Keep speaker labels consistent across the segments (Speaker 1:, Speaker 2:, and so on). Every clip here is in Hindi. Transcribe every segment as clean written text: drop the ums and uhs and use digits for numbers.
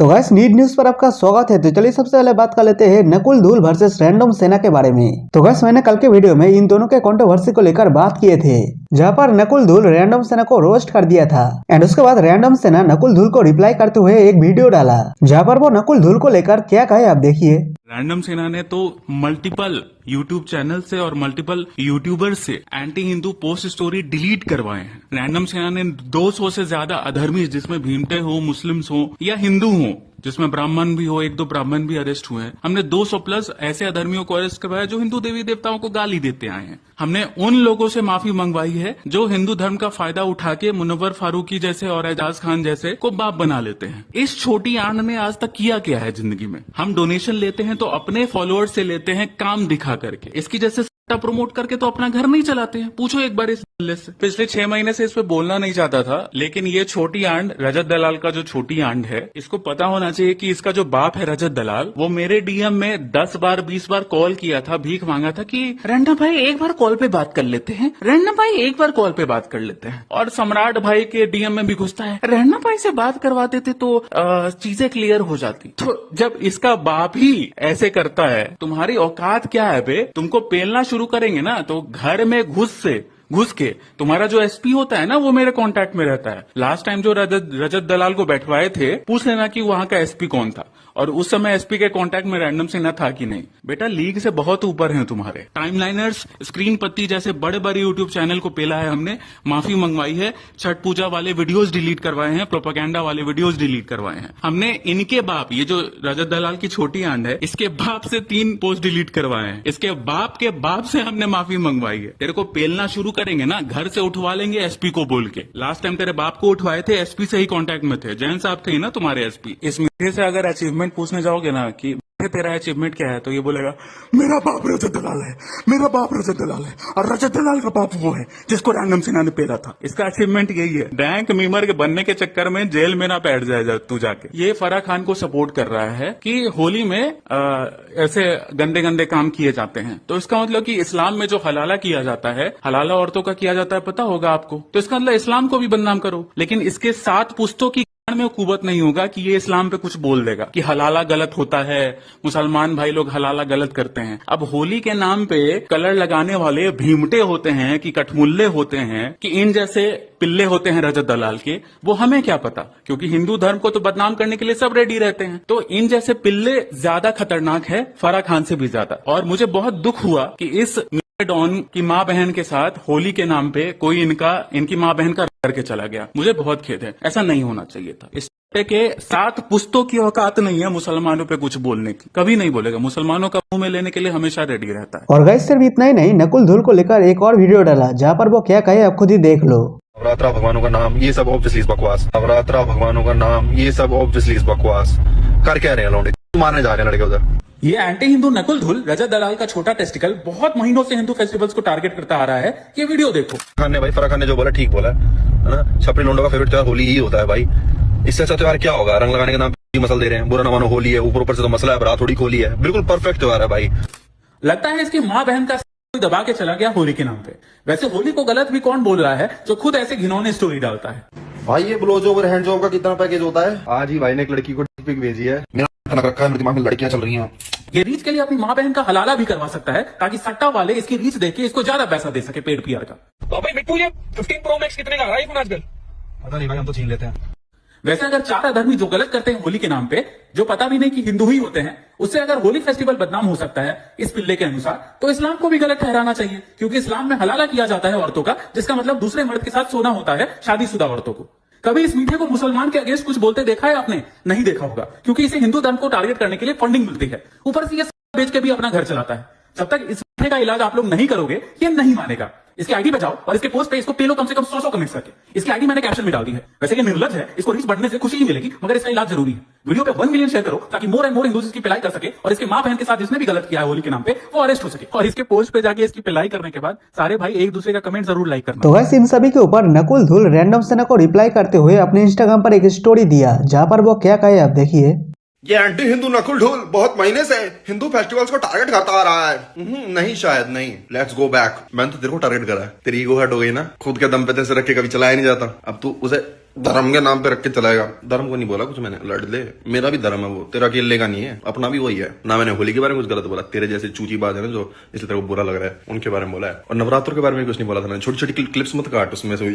Speaker 1: तो गाइस नीड न्यूज पर आपका स्वागत है। तो चलिए सबसे पहले बात कर लेते हैं नकुल धूल वर्सेस रैंडम सेना के बारे में। तो गाइस मैंने कल के वीडियो में इन दोनों के कंट्रोवर्सी को लेकर बात किए थे, जहां पर नकुल धूल रैंडम सेना को रोस्ट कर दिया था एंड उसके बाद रैंडम सेना नकुल धूल को रिप्लाई करते हुए एक वीडियो डाला, जहां पर वो नकुल धूल को लेकर क्या कहे आप देखिए।
Speaker 2: रैंडम सेना ने तो मल्टीपल यूट्यूब चैनल से और मल्टीपल यूट्यूबर से anti Hindu post story delete करवाए हैं। रैंडम सेना ने 200 से ज्यादा अधर्मी, जिसमें भीमटे हो, मुस्लिम्स हो या हिंदू हो, जिसमें ब्राह्मण भी हो, 1-2 ब्राह्मण भी अरेस्ट हुए हैं। हमने 200 प्लस ऐसे अधर्मियों को अरेस्ट करवाया जो हिंदू देवी देवताओं को गाली देते आए हैं। हमने उन लोगों से माफी मंगवाई है जो हिंदू धर्म का फायदा उठा के मुनव्वर फारूकी जैसे और एजाज खान जैसे को बाप बना लेते हैं। इस छोटी आंड ने आज तक किया क्या है जिंदगी में? हम डोनेशन लेते हैं तो अपने फॉलोअर्स से लेते हैं काम दिखा करके, इसकी जैसे प्रमोट करके तो अपना घर नहीं चलाते हैं। पूछो एक बार इस से। पिछले 6 महीने से इस पे बोलना नहीं चाहता था, लेकिन ये छोटी आंड रजत दलाल का जो छोटी आंड है, इसको पता होना चाहिए कि इसका जो बाप है रजत दलाल, वो मेरे डीएम में 10 बार 20 बार कॉल किया था, भीख मांगा था कि रैंडम भाई एक बार कॉल पे बात कर लेते हैं, रैंडम भाई एक बार कॉल पे बात कर लेते हैं। और सम्राट भाई के डीएम में भी घुसता है, रैंडम भाई से बात करवा देते तो चीजें क्लियर हो जाती। तो जब इसका बाप ही ऐसे करता है, तुम्हारी औकात क्या है बे? तुमको पेलना शुरू करेंगे ना तो घर में घुस के तुम्हारा जो एसपी होता है ना, वो मेरे कांटेक्ट में रहता है। लास्ट टाइम जो रजत दलाल को बैठवाए थे, पूछ लेना कि वहां का एसपी कौन था और उस समय एसपी के कांटेक्ट में रैंडम सेना था कि नहीं। बेटा लीग से बहुत ऊपर हैं तुम्हारे। टाइमलाइनर्स, स्क्रीन पत्ती जैसे बड़े बड़े यूट्यूब चैनल को पेला है हमने, माफी मंगवाई है, छठ पूजा वाले वीडियोस डिलीट करवाए हैं, प्रोपेगेंडा वाले वीडियोस डिलीट करवाए हैं हमने। इनके बाप, ये जो रजत दलाल की छोटी आंड है, इसके बाप से 3 पोस्ट डिलीट करवाए हैं। इसके बाप के बाप से हमने माफी मंगवाई है। तेरे को पेलना शुरू करेंगे ना, घर से उठवा लेंगे एसपी को बोल के। लास्ट टाइम तेरे बाप को उठवाए थे, एसपी से ही कांटेक्ट में थे, जैन साहब थे ना तुम्हारे एसपी। इस मीठे से अगर अचीवमेंट पूछने जाओगे ना कि तेरा अचीवमेंट क्या है, तो ये बोलेगा मेरा बाप रजत दलाल है, मेरा बाप रजत दलाल है, और रजत दलाल का बाप वो है जिसको रैंडम सेना ने पेला था। इसका अचीवमेंट यही है। रैंक मीमर के बनने के चक्कर में जेल में ना बैठ जाए तू जाके। ये फराह खान को सपोर्ट कर रहा है कि होली में ऐसे गंदे गंदे काम किए जाते हैं, तो इसका मतलब कि इस्लाम में जो हलाला किया जाता है, हलाला औरतों का किया जाता है, पता होगा आपको, तो इसका मतलब इस्लाम को भी बदनाम करो। लेकिन इसके 7 पुश्तों की में कुवत नहीं होगा कि ये इस्लाम पे कुछ बोल देगा कि हलाला गलत होता है, मुसलमान भाई लोग हलाला गलत करते हैं। अब होली के नाम पे कलर लगाने वाले भीमटे होते हैं कि कठमुल्ले होते हैं कि इन जैसे पिल्ले होते हैं रजत दलाल के, वो हमें क्या पता, क्योंकि हिंदू धर्म को तो बदनाम करने के लिए सब रेडी रहते हैं। तो इन जैसे पिल्ले ज्यादा खतरनाक है, फराह खान से भी ज्यादा। और मुझे बहुत दुख हुआ कि इस डॉन की माँ बहन के साथ होली के नाम पे कोई इनकी माँ बहन का करके चला गया। मुझे बहुत खेद है, ऐसा नहीं होना चाहिए था। इस के 7 पुश्तों की औकात नहीं है मुसलमानों पे कुछ बोलने की, कभी नहीं बोलेगा। मुसलमानों का मुंह में लेने के लिए हमेशा रेडी रहता है।
Speaker 1: और गाइस सिर्फ इतना ही नहीं, नकुल धूल को लेकर एक और वीडियो डाला, जहाँ पर वो क्या कहे आप खुद ही देख लो।
Speaker 3: नवरात्रा भगवानों का नाम, ये सब ऑब्वियसली बकवास। नवरात्रा भगवानों का नाम, ये सब ऑब्वियसली बकवास। कर क्या रहे हैं लौंडे? मारने जा रहे हैं लड़के उधर।
Speaker 2: ये एंटी हिंदू नकुल धूल, रजत दलाल का छोटा टेस्टिकल, बहुत महीनों से हिंदू फेस्टिवल्स को टारगेट करता आ रहा है। ये वीडियो देखो।
Speaker 3: खान ने भाई, फराह खान ने जो बोला ठीक बोला है ना। छपरी लोंडों का फेवरेट त्योहार होली ही होता है भाई। इससे अच्छा त्योहार क्या होगा? रंग लगाने के नाम पे मसल दे रहे हैं। बुरा ना मानो होली है, ऊपर से तो मसला है, बरात थोड़ी होली है। बिल्कुल परफेक्ट त्योहार है भाई।
Speaker 2: लगता है इसकी माँ बहन का दबा के चला गया होली के नाम पे। वैसे होली को गलत भी कौन बोल रहा है जो खुद ऐसे घिनौने स्टोरी डालता है?
Speaker 3: भाई ये ब्लो जॉब और हैंड जॉब का कितना पैकेज होता है? आज ही भाई ने एक लड़की को पिक भेजी है। मेरा रखा है, मेरे दिमाग में लड़कियां चल रही हैं।
Speaker 2: ये रीच के लिए अपनी माँ बहन का हलाला भी करवा सकता है, ताकि सट्टा वाले इसकी रीच देख के इसको ज्यादा पैसा दे सके पेड पीआर का।
Speaker 4: तो भाई मिट्टू, ये 15 प्रो मैक्स कितने का आ रहा है आजकल?
Speaker 3: पता नहीं भाई, हम तो छीन लेते हैं।
Speaker 2: वैसे अगर 4 अधर्मी जो गलत करते हैं होली के नाम पे, जो पता भी नहीं कि हिंदू ही होते हैं, उससे अगर होली फेस्टिवल बदनाम हो सकता है इस पिल्ले के अनुसार, तो इस्लाम को भी गलत ठहराना चाहिए, क्योंकि इस्लाम में हलाला किया जाता है औरतों का, जिसका मतलब दूसरे मर्द के साथ सोना होता है शादीशुदा औरतों को। कभी इस मीठे को मुसलमान के अगेंस्ट कुछ बोलते देखा है आपने? नहीं देखा होगा, क्योंकि इसे हिंदू धर्म को टारगेट करने के लिए फंडिंग मिलती है। ऊपर से ये बेच के भी अपना घर चलाता है। जब तक इस मीठे का इलाज आप लोग नहीं करोगे, ये नहीं मानेगा। इसकी आईडी पे जाओ और इसके पोस्ट पे इसको पेलो कम से कम 100 कमेंट्स करके। इसकी आईडी मैंने कैप्शन में डाल दी है। वैसे ये निर्लज है, इसको रीच बढ़ने से खुशी ही मिलेगी, मगर इसका इलाज जरूरी है। वीडियो पे 1 मिलियन शेयर करो, ताकि मोर एंड मोर हिंदूज इसकी पिलाई कर सके और इसके माँ बहन के साथ जिसने भी गलत किया है होली के नाम पे, वो अरेस्ट हो सके। और इसके पोस्ट पे जाके इसकी पिलाई करने के बाद सारे भाई एक दूसरे का कमेंट जरूर लाइक करना।
Speaker 1: तो वैसे इन सभी के ऊपर नकुल धूल रैंडम सेना को रिप्लाई करते हुए अपने इंस्टाग्राम पर एक स्टोरी दिया, जहाँ पर वो क्या कहे आप देखिए।
Speaker 5: ये एंटी हिंदू नकुल धूल बहुत महीने से हिंदू फेस्टिवल्स को टारगेट करता आ रहा है। नहीं, शायद नहीं। Let's go back. मैंने तो तेरे को टारगेट करा है, तेरी ईगो हर्ट हो गई ना। खुद के दम पे तेरे से रख के कभी चलाया नहीं जाता। अब तू उसे धर्म के नाम पे रख के चलाएगा। धर्म को नहीं बोला कुछ मैंने, लड़ ले, मेरा भी धर्म है वो, तेरा अकेले का नहीं है, अपना भी वही है ना। मैंने होली के बारे में कुछ गलत बोला, तेरे जैसे चूची बात है ना जो इसलिए तेरे को बुरा लग रहा है, उनके बारे में बोला है। और नवरात्रों के बारे में कुछ नहीं बोला था। छोटी छोटी क्लिप्स मत काट, उसमें से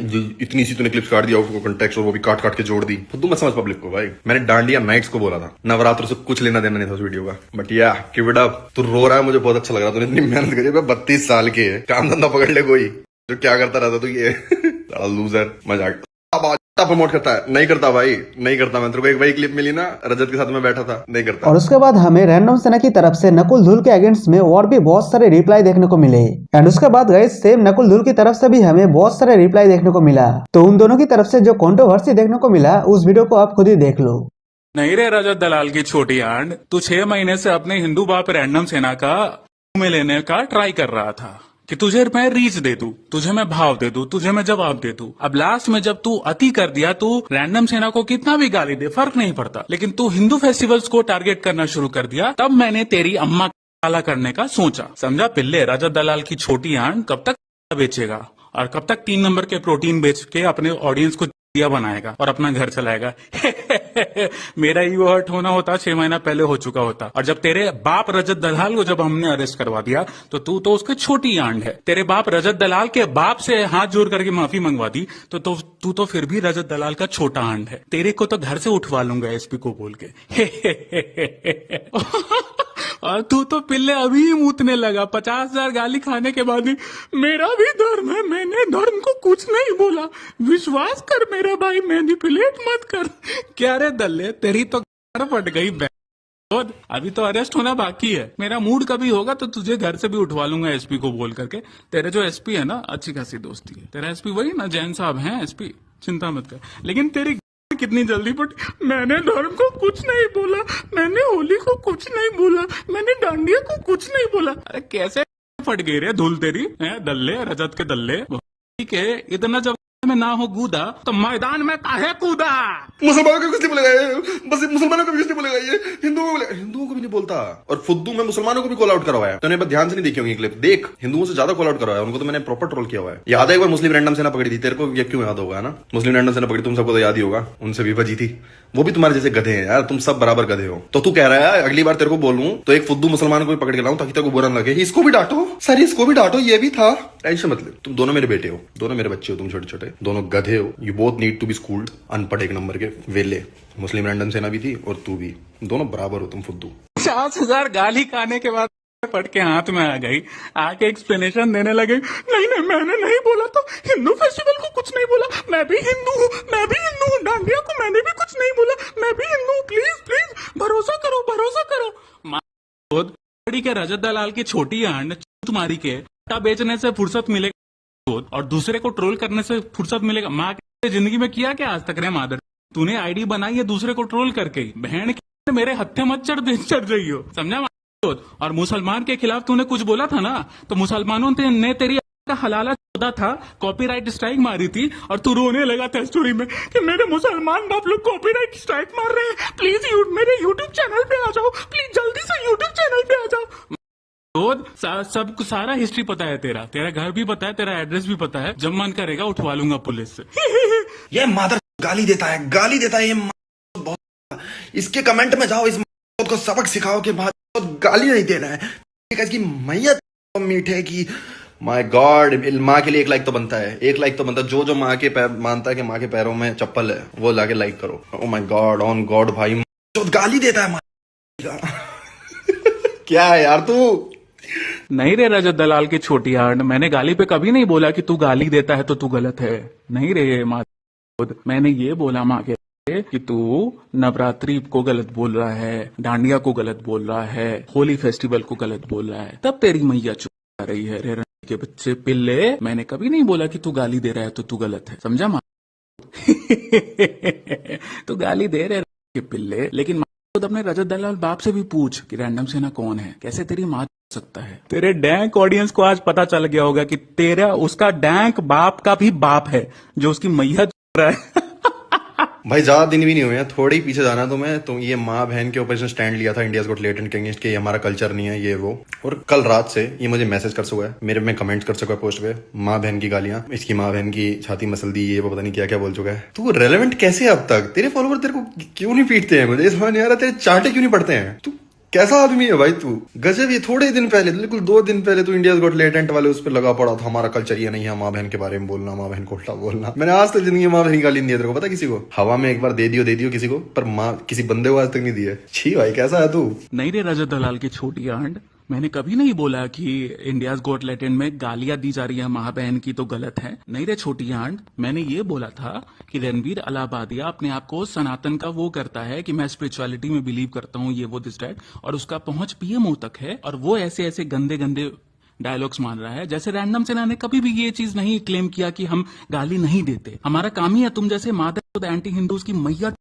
Speaker 5: इतनी सी तूने क्लिप्स काट दिया उसको कंटेक्स्ट, और वो भी काट काट के जोड़ दी। खुद मत समझ पब्लिक को भाई। मैंने डांडिया नाइट्स को बोला था, नवरात्रों से कुछ लेना देना नहीं था उस वीडियो का। बट या कीप इट अप, तू रो रहा है, मुझे बहुत अच्छा लग रहा है। तूने इतनी मेहनत करी, 32 साल के काम धंधा पकड़ ले कोई जो क्या करता रहता तू ये लूजर मजाक प्रमोट करता है। नहीं करता भाई, नहीं करता। मैं तेरे को एक वही क्लिप मिली ना, रजत के साथ में बैठा था, नहीं करता।
Speaker 1: और उसके बाद हमें रैंडम सेना की तरफ से नकुल धूल के अगेंस्ट में और भी बहुत सारे रिप्लाई देखने को मिले। एंड उसके बाद गाइस सेम नकुल धूल की तरफ से भी हमें बहुत सारे रिप्लाई देखने को मिला। तो उन दोनों की तरफ से जो कंट्रोवर्सी देखने को मिला उस वीडियो को आप खुद ही देख लो।
Speaker 2: नहीं रे रजत दलाल की छोटी आंड, तू 6 महीने से अपने हिंदू बाप रैंडम सेना का में लेने का ट्राई कर रहा था कि तुझे मैं रीच दे दूं, तुझे मैं भाव दे दूं, तुझे मैं जवाब दे दूं। अब लास्ट में जब तू अति कर दिया, तू रैंडम सेना को कितना भी गाली दे फर्क नहीं पड़ता, लेकिन तू हिंदू फेस्टिवल्स को टारगेट करना शुरू कर दिया, तब मैंने तेरी अम्मा काला करने का सोचा। समझा पिल्ले? रजत दलाल की छोटी आंड कब तक बेचेगा और कब तक 3 नंबर के प्रोटीन बेच के अपने ऑडियंस को दिया बनाएगा और अपना घर चलाएगा। मेरा ईगो हर्ट होना होता 6 महीना पहले हो चुका होता। और जब तेरे बाप रजत दलाल को जब हमने अरेस्ट करवा दिया तो तू उसके छोटी आंड है। तेरे बाप रजत दलाल के बाप से हाथ जोड़ करके माफी मंगवा दी तो तू तो फिर भी रजत दलाल का छोटा आंड है। तेरे को तो घर से उठवा लूंगा एसपी को बोल के। और तू तो पिल्ले अभी ही मूतने लगा 50,000 गाली खाने के बाद ही। मेरा भी धर्म है, मैंने धर्म को कुछ नहीं बोला, विश्वास कर मेरा भाई, मैनिपुलेट मत कर। क्या रे दल्ले, तेरी तो फट गई। अभी तो अरेस्ट होना बाकी है। मेरा मूड कभी होगा तो तुझे घर से भी उठवा लूंगा एसपी को बोल करके। तेरे जो एसपी है ना, अच्छी खासी दोस्ती है। तेरा एसपी वही ना, जैन साहब हैं एसपी, चिंता मत कर। लेकिन तेरी कितनी जल्दी फट। मैंने धर्म को कुछ नहीं बोला, मैंने होली को कुछ नहीं बोला, मैंने डांडिया को कुछ नहीं बोला। अरे कैसे फट गई रे धूल तेरी है दल्ले, रजत के दल्ले। ठीक है, इतना जब में ना हो कूदा तो मैदान में काहे कूदा।
Speaker 5: मुसलमानों को कुछ नहीं बोलेगा, बस मुसलमानों को भी कुछ नहीं बोलेगा, ये हिंदुओं को भी नहीं बोलता। और फुद्दू में मुसलमानों को भी कॉल आउट करवाया। तो बस ध्यान से नहीं देखी होंगी क्लिप, देख हिंदुओं से ज्यादा कॉल आउट करवाया उनको। तो मैंने प्रॉपर ट्रोल किया हुआ है। याद है एक बार मुस्लिम रैंडम सेना पकड़ी थी, तेरे को ये क्यों याद होगा ना? मुस्लिम रैंडम सेना पकड़ी, तुम सबको तो याद ही होगा, उनसे भी बची थी। वो भी तुम्हारे जैसे गधे हैं यार, तुम सब बराबर गधे हो। तो तू कह रहा है अगली बार तेरे को बोलूं तो एक फुद्दू मुसलमान को भी पकड़ के लाऊं ताकि तेरे को बुरा न लगे। इसको भी डांटो सर, इसको भी डांटो, ये भी था। टेंशन मत ले, तुम दोनों मेरे बेटे हो, दोनों मेरे बच्चे हो, तुम छोटे छोटे दोनों गधे हो। You both need to be schooled. अनपढ़ एक नंबर के वेले। मुस्लिम रैंडम सेना भी थी और तू भी, दोनों बराबर हो तुम फुद्दू।
Speaker 2: 50,000 गाली खाने के बाद पट के हाथ में आ गई, आके एक्सप्लेनेशन देने लगे। नहीं मैंने नहीं बोला, तो हिंदू फेस्टिवल को कुछ नहीं बोला, मैं भी हिंदू हूँ, मैं भी हिंदू हूँ। डांडिया को मैंने भी कुछ नहीं बोला, मैं भी हिंदू हूँ। प्लीज भरोसा करो, भरोसा करो। बड़ी के रजत दलाल की छोटी आंड तुम्हारी के बेचने से फुर्सत मिलेगा और दूसरे को ट्रोल करने से फुर्सत मिलेगा। माँ के जिंदगी में किया क्या आज तक रे मादर? तूने आईडी बनाई है दूसरे को ट्रोल करके। बहन के मेरे हत्थे मत चढ़ रही हो, समझा? और मुसलमान के खिलाफ तूने कुछ बोला था ना, तो मुसलमानों ने तेरी का हलाला चौदा था, कॉपीराइट स्ट्राइक मारी थी और तू रोने लगा था स्टोरी में कि मेरे मुसलमान बाप लोग कॉपीराइट स्ट्राइक मार रहे हैं, प्लीज मेरे यूट्यूब चैनल पे आ जाओ, प्लीज जल्दी से यूट्यूब चैनल पे आ जाओ। सबको सारा हिस्ट्री पता है, तेरा घर भी पता है, तेरा एड्रेस भी पता है। जब मन करेगा उठवा लूंगा पुलिस से।
Speaker 5: ये मादर गाली देता है ये बहुत। इसके कमेंट में जाओ, इस को सबक सिखाओ कि गाली नहीं देना है। इसकी मैयत मीठे की। माय गॉड, माँ के लिए 1 लाइक तो बनता है, 1 लाइक तो बनता है। जो माँ के मानता है कि माँ के पैरों में चप्पल है वो लाके लाइक करो। Oh my God, on God भाई, जो गाली देता है माँ। क्या है यार तू?
Speaker 2: नहीं रे रजत दलाल की छोटी आंड, मैंने गाली पे कभी नहीं बोला कि तू गाली देता है तो तू गलत है। नहीं रे माँ, मैंने ये बोला माँ के कि तू नवरात्रि को गलत बोल रहा है, डांडिया को गलत बोल रहा है, होली फेस्टिवल को गलत बोल रहा है, तब तेरी मैया चुप रही है। रे के बच्चे पिल्ले, मैंने कभी नहीं बोला कि तू गाली दे रहा है तो तू गलत है, समझा माँ? तू गाली दे रहे के पिल्ले, लेकिन खुद अपने रजत दलाल बाप से भी पूछ कि रैंडम सेना कौन है, कैसे तेरी माँ सकता है। तेरे डैंक ऑडियंस को आज पता चल गया होगा कि तेरा उसका डैंक बाप का भी बाप है जो उसकी मैया रहा है।
Speaker 5: भाई ज्यादा दिन भी नहीं हुए हैं, थोड़े ही पीछे जाना तुम्हें। तो ये माँ बहन के ऊपर स्टैंड लिया था इंडियाज गॉट टैलेंट के अगेंस्ट के, ये हमारा कल्चर नहीं है ये वो। और कल रात से ये मुझे मैसेज कर चुका है, मेरे में कमेंट कर चुका है पोस्ट पे, माँ बहन की गालियां, इसकी माँ बहन की छाती मसल दी, ये वो पता नहीं क्या क्या बोल चुका है। तू रेलेवेंट कैसे है अब तक? तेरे फॉलोवर तेरे को क्यों नहीं पीटते हैं? मुझे समझ नहीं आ रहा, तेरे चांटे क्यों नहीं पड़ते हैं? तू कैसा आदमी है भाई तू? गजब। ये थोड़े दिन पहले, बिल्कुल 2 दिन पहले तू इंडियाज गॉट टैलेंट वाले उस पर लगा पड़ा था, हमारा कल्चर ये नहीं है माँ बहन के बारे में बोलना, माँ बहन को उल्टा बोलना। मैंने आज तक जिंदगी में माँ बहन की गाली नहीं दी, तेरे को पता किसी को? हवा में एक बार दे दियो किसी को, पर माँ किसी बंदे को आज तक नहीं दी है। छी भाई, कैसा है तू?
Speaker 2: नहीं रे रजत दलाल की छोटी आंट, मैंने कभी नहीं बोला कि इंडियाज गॉट टैलेंट में गालियां दी जा रही है माँ बहन की तो गलत है। नहीं रे छोटी आंट, मैंने ये बोला था कि रणवीर अलाहाबादिया अपने आप को सनातन का वो करता है कि मैं स्पिरिचुअलिटी में बिलीव करता हूँ, ये वो दिस डैट, और उसका पहुंच पीएमओ तक है, और वो ऐसे ऐसे गंदे गंदे डायलॉग्स मान रहा है। जैसे रैंडम सेना ने कभी भी ये चीज नहीं क्लेम किया कि हम गाली नहीं देते, हमारा काम ही है तुम जैसे मादर एंटी हिंदूज की मैया,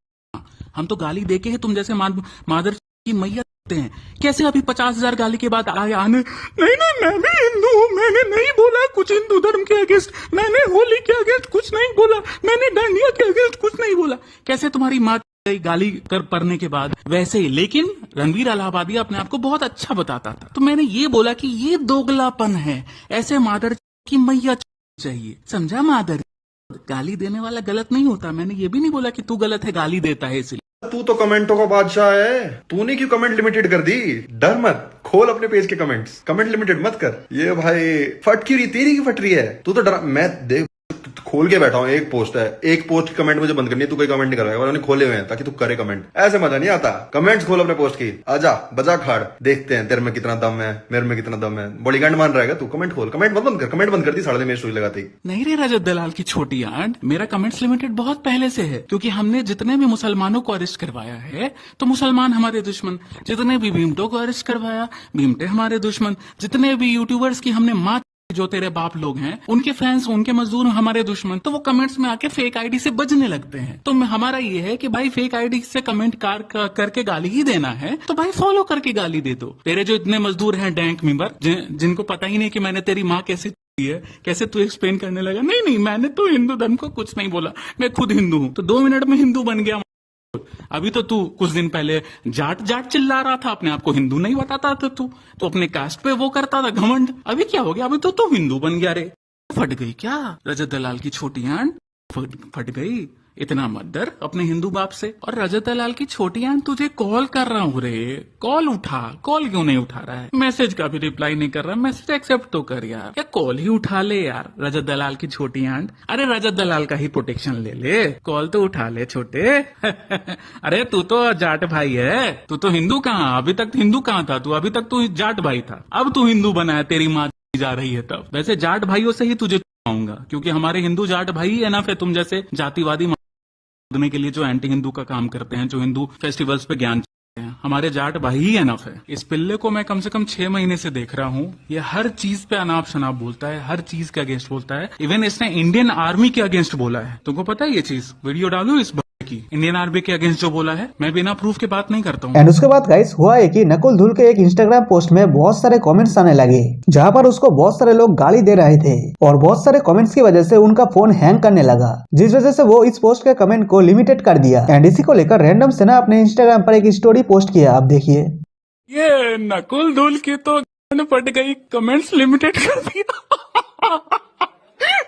Speaker 2: हम तो गाली देके है तुम जैसे मादर की मैया हैं। कैसे अभी 50,000 गाली के बाद आए आने, नहीं मैं भी हिंदू हूँ, मैंने नहीं बोला कुछ हिंदू धर्म के अगेंस्ट, मैंने होली के अगेंस्ट कुछ नहीं बोला, मैंने डांडिया के अगेंस्ट कुछ नहीं बोला। कैसे तुम्हारी माँ गाली कर पढ़ने के बाद वैसे ही। लेकिन रणवीर अलाहाबादी अपने आप को बहुत अच्छा बताता था, तो मैंने ये बोला कि ये दोगलापन है, ऐसे मादर की मैया चाहिए, समझा? मादर गाली देने वाला गलत नहीं होता। मैंने ये भी नहीं बोला कि तू गलत है, गाली देता है इसलिए।
Speaker 5: तू तो कमेंटों का बादशाह है, तूने क्यों कमेंट लिमिटेड कर दी? डर मत, खोल अपने पेज के कमेंट्स, कमेंट लिमिटेड मत कर। ये भाई फट क्यों रही, तेरी की फट रही है? तू तो डरा, मैं देख खोल के बैठा हूँ, एक पोस्ट है, एक पोस्ट कमेंट मुझे बंद करनी है, तू कोई कमेंट नहीं करेगा, उन्होंने खोले हुए हैं ताकि तू करे कमेंट। ऐसे मजा नहीं आता, कमेंट्स खोल अपने पोस्ट की, आजा बजा खाड़, देखते हैं तेरे में कितना दम है, मेरे में कितना दम है। बॉडीगार्ड मान रहेगा तू? कमेंट खोल, कमेंट मत बंद कर, कमेंट बंद कर दी साढ़े में सुई लगाती।
Speaker 2: नहीं रे रजत दलाल की छोटी आंट, मेरा कमेंट्स लिमिटेड बहुत पहले से है, क्योंकि हमने जितने भी मुसलमानों को अरेस्ट करवाया है तो मुसलमान हमारे दुश्मन, जितने भी भीमटों को अरेस्ट करवाया भीमटे हमारे दुश्मन, जितने भी यूट्यूबर्स की हमने माँ जो तेरे बाप लोग हैं उनके फैंस, उनके मजदूर हमारे दुश्मन, तो वो कमेंट्स में आके फेक आईडी से बजने लगते हैं। तो हमारा ये है कि भाई फेक आईडी से कमेंट करके गाली ही देना है तो भाई फॉलो करके गाली दे दो। तेरे जो इतने मजदूर हैं डैंक मेंबर, जिनको पता ही नहीं कि मैंने तेरी माँ कैसे है, कैसे तू एक्सप्लेन करने लगा, नहीं मैंने तो हिंदू धर्म को कुछ नहीं बोला, मैं खुद हिंदू हूँ, तो 2 मिनट में हिंदू बन गया। अभी तो तू कुछ दिन पहले जाट चिल्ला रहा था, अपने आप को हिंदू नहीं बताता था, तू तो अपने कास्ट पे वो करता था घमंड। अभी क्या हो गया? अभी तो तू हिंदू बन गया रे। फट गई क्या रजत दलाल की छोटी आंट? फट गई। इतना मत डर अपने हिंदू बाप से। और रजत दलाल की छोटी आंट, तुझे कॉल कर रहा हूँ रे, कॉल उठा। कॉल क्यों नहीं उठा रहा है? मैसेज का भी रिप्लाई नहीं कर रहा, मैसेज एक्सेप्ट तो कर यार, क्या कॉल ही उठा ले यार रजत दलाल की छोटी आंट। अरे रजत दलाल का ही प्रोटेक्शन ले ले, कॉल तो उठा ले छोटे। अरे तू तो जाट भाई है, तू तो हिंदू कहाँ? अभी तक हिंदू कहाँ था तू? अभी तक तू जाट भाई था, अब तू हिंदू बना है, तेरी माँ जा रही है तब। वैसे जाट भाइयों से ही तुझे कहूंगा, क्योंकि हमारे हिंदू जाट भाई ही एनफ है तुम जैसे जातिवादी के लिए, जो एंटी हिंदू का काम करते हैं, जो हिंदू फेस्टिवल्स पे ज्ञान हैं। हमारे जाट भाई ही एनफ है। इस पिल्ले को मैं कम से कम 6 महीने से देख रहा हूँ, ये हर चीज पे अनाप शनाप बोलता है, हर चीज के अगेंस्ट बोलता है। इवन इसने इंडियन आर्मी के अगेंस्ट बोला है, तुमको पता है ये चीज? वीडियो डालू इस की इंडियन आर्मी के अगेंस्ट जो बोला है, मैं बिना प्रूफ के बात नहीं करता हूँ।
Speaker 1: एंड उसके बाद गाइस हुआ है कि नकुल धूल के एक इंस्टाग्राम पोस्ट में बहुत सारे कमेंट्स आने लगे, जहाँ पर उसको बहुत सारे लोग गाली दे रहे थे, और बहुत सारे कमेंट्स की वजह से उनका फोन हैंग करने लगा, जिस वजह से वो इस पोस्ट के कमेंट को लिमिटेड कर दिया। एंड इसी को लेकर रैंडम सेना अपने इंस्टाग्राम पर एक स्टोरी पोस्ट किया, आप देखिए।
Speaker 2: ये नकुल धूल की तो फट गई, कमेंट्स लिमिटेड कर दिया।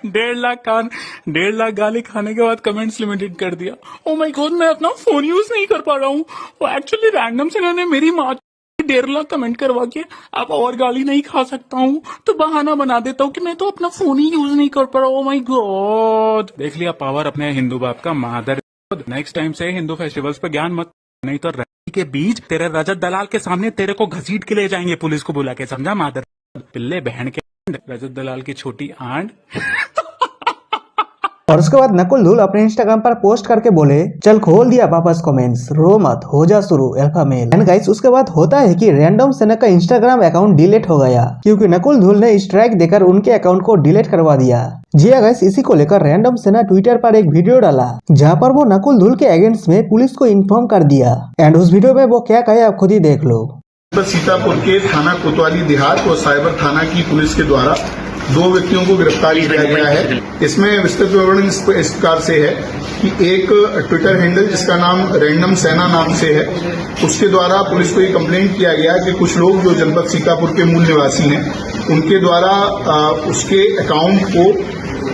Speaker 2: 1.5 लाख गाली खाने के बाद कमेंट्स लिमिटेड कर दिया। ओ माय गॉड, मैं अपना फोन यूज नहीं कर पा रहा हूँ। वो एक्चुअली रैंडम सेना ने मेरी माँ 1.5 लाख कमेंट करवा के अब और गाली नहीं खा सकता हूँ, तो बहाना बना देता हूँ कि मैं तो अपना फोन ही यूज नहीं कर पा रहा हूँ। ओ माय गॉड, देख लिया पावर अपने हिंदू बाप का। मादर, नेक्स्ट टाइम से हिंदू फेस्टिवल्स पे ज्ञान मत, नहीं तो रैली के बीच तेरे रजत दलाल के सामने तेरे को घसीट के ले जाएंगे पुलिस को बुला के, समझा? मादर पिल्ले बहन के रजत दलाल की छोटी आंट।
Speaker 1: और उसके बाद नकुल धूल अपने इंस्टाग्राम पर पोस्ट करके बोले, चल खोल दिया वापस कमेंट्स, रो मत, हो जा शुरू अल्फा मेल। एंड गाइस उसके बाद होता है कि रैंडम सेना का इंस्टाग्राम अकाउंट डिलीट हो गया, क्योंकि नकुल धूल ने स्ट्राइक देकर उनके अकाउंट को डिलीट करवा दिया। जी हाँ गाइस, इसी को लेकर रैंडम सेना ट्विटर पर एक वीडियो डाला, जहाँ पर वो नकुल धूल के अगेंस्ट में पुलिस को इन्फॉर्म कर दिया। एंड उस वीडियो में वो क्या कहे आप खुद ही देख लो।
Speaker 6: सीतापुर के थाना कोतवाली देहात और साइबर थाना की पुलिस के द्वारा 2 व्यक्तियों को गिरफ्तार किया गया है। इसमें विस्तृत विवरण इस प्रकार से है कि एक ट्विटर हैंडल जिसका नाम रैंडम सेना नाम से है, उसके द्वारा पुलिस को ये कंप्लेंट किया गया कि कुछ लोग जो जनपद सीतापुर के मूल निवासी हैं, उनके द्वारा उसके अकाउंट को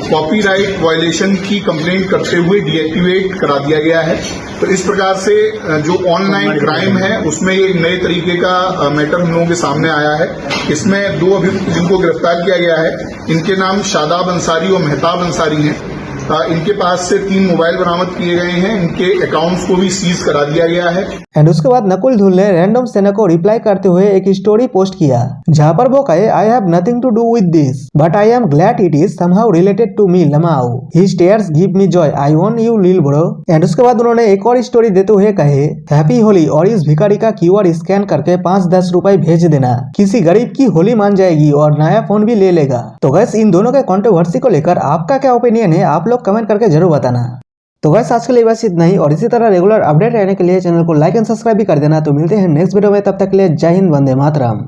Speaker 6: कॉपीराइट वायलेशन की कंप्लेंट करते हुए डीएक्टिवेट करा दिया गया है। तो इस प्रकार से जो ऑनलाइन क्राइम है उसमें एक नए तरीके का मैटर हम लोगों के सामने आया है। इसमें 2 अभियुक्त जिनको गिरफ्तार किया गया है, इनके नाम शादाब अंसारी और मेहताब अंसारी हैं। इनके पास से 3 मोबाइल बरामद किए गए हैं, इनके अकाउंट्स को भी सीज करा दिया गया है।
Speaker 1: एंड उसके बाद नकुल धूल ने रैंडम सेना को रिप्लाई करते हुए एक स्टोरी पोस्ट किया, जहां पर वो कहे I have nothing to do with this but I am glad it is somehow related to me lmao his tears give me joy I want you lil bro. And उसके बाद उन्होंने एक और स्टोरी देते हुए कहे हैप्पी होली और इस भिखारी का क्यूआर स्कैन करके 5-10 रुपए भेज देना, किसी गरीब की होली मान जाएगी और नया फोन भी ले लेगा। तो गैस इन दोनों के कंट्रोवर्सी को लेकर आपका क्या ओपिनियन है, आप लोग कमेंट करके जरूर बताना। तो गैस आज के लिए बस इतना ही, और इसी तरह रेगुलर अपडेट रहने के लिए चैनल को लाइक एंड सब्सक्राइब भी कर देना। तो मिलते हैं नेक्स्ट वीडियो में, तब तक के लिए जय हिंद, वंदे मातरम।